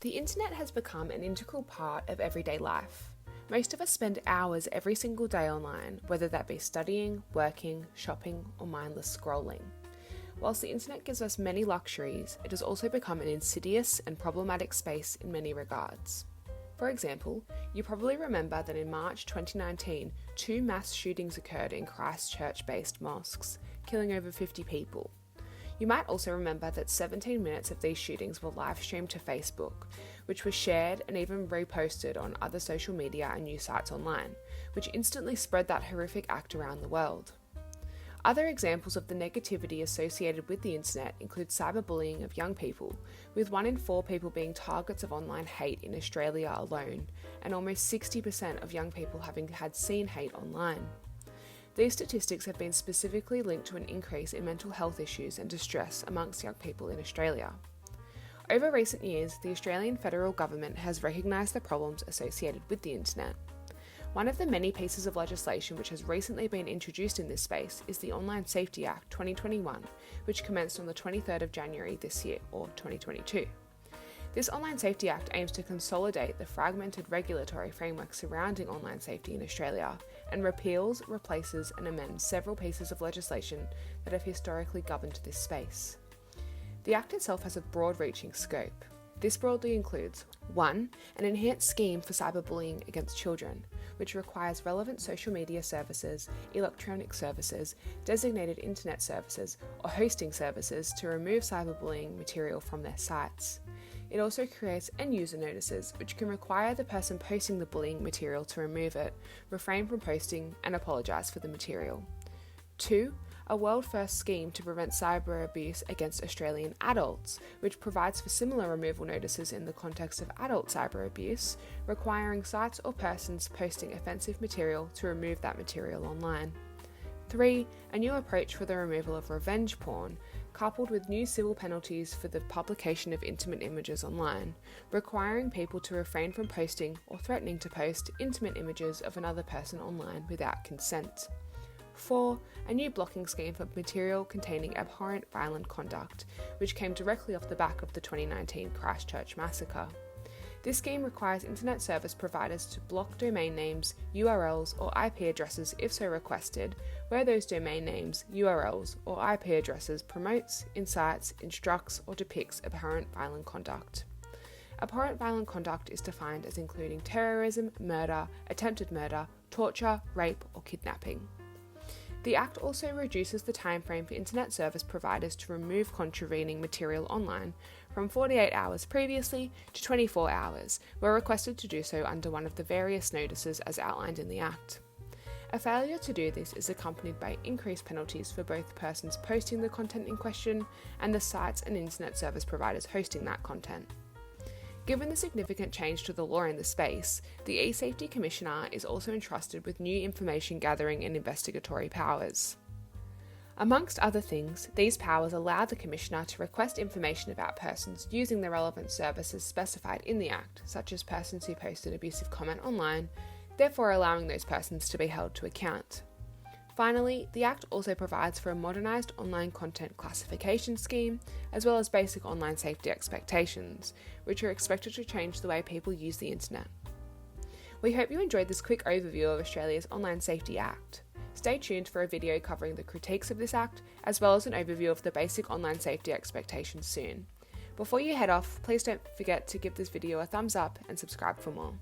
The internet has become an integral part of everyday life. Most of us spend hours every single day online, whether that be studying, working, shopping, or mindless scrolling. Whilst the internet gives us many luxuries, it has also become an insidious and problematic space in many regards. For example, you probably remember that in March 2019, 2 mass shootings occurred in Christchurch-based mosques, killing over 50 people. You might also remember that 17 minutes of these shootings were live streamed to Facebook, which was shared and even reposted on other social media and news sites online, which instantly spread that horrific act around the world. Other examples of the negativity associated with the internet include cyberbullying of young people, with 1 in 4 people being targets of online hate in Australia alone, and almost 60% of young people having had seen hate online. These statistics have been specifically linked to an increase in mental health issues and distress amongst young people in Australia. Over recent years, the Australian federal government has recognised the problems associated with the internet. One of the many pieces of legislation which has recently been introduced in this space is the Online Safety Act 2021, which commenced on the 23rd of January this year, or 2022. This Online Safety Act aims to consolidate the fragmented regulatory framework surrounding online safety in Australia and repeals, replaces and amends several pieces of legislation that have historically governed this space. The Act itself has a broad-reaching scope. This broadly includes 1. An enhanced scheme for cyberbullying against children, which requires relevant social media services, electronic services, designated internet services, or hosting services to remove cyberbullying material from their sites. It also creates end-user notices, which can require the person posting the bullying material to remove it, refrain from posting, and apologise for the material. 2. A world-first scheme to prevent cyber abuse against Australian adults, which provides for similar removal notices in the context of adult cyber abuse, requiring sites or persons posting offensive material to remove that material online. 3. A new approach for the removal of revenge porn, coupled with new civil penalties for the publication of intimate images online, requiring people to refrain from posting or threatening to post intimate images of another person online without consent. 4. A new blocking scheme for material containing abhorrent violent conduct, which came directly off the back of the 2019 Christchurch massacre. This scheme requires internet service providers to block domain names, URLs, or IP addresses if so requested, where those domain names, URLs, or IP addresses promotes, incites, instructs, or depicts abhorrent violent conduct. Abhorrent violent conduct is defined as including terrorism, murder, attempted murder, torture, rape, or kidnapping. The Act also reduces the timeframe for internet service providers to remove contravening material online from 48 hours previously to 24 hours, where requested to do so under one of the various notices as outlined in the Act. A failure to do this is accompanied by increased penalties for both persons posting the content in question and the sites and internet service providers hosting that content. Given the significant change to the law in the space, the E-Safety Commissioner is also entrusted with new information gathering and investigatory powers. Amongst other things, these powers allow the Commissioner to request information about persons using the relevant services specified in the Act, such as persons who post an abusive comment online, therefore allowing those persons to be held to account. Finally, the Act also provides for a modernised online content classification scheme, as well as basic online safety expectations, which are expected to change the way people use the internet. We hope you enjoyed this quick overview of Australia's Online Safety Act. Stay tuned for a video covering the critiques of this Act, as well as an overview of the basic online safety expectations soon. Before you head off, please don't forget to give this video a thumbs up and subscribe for more.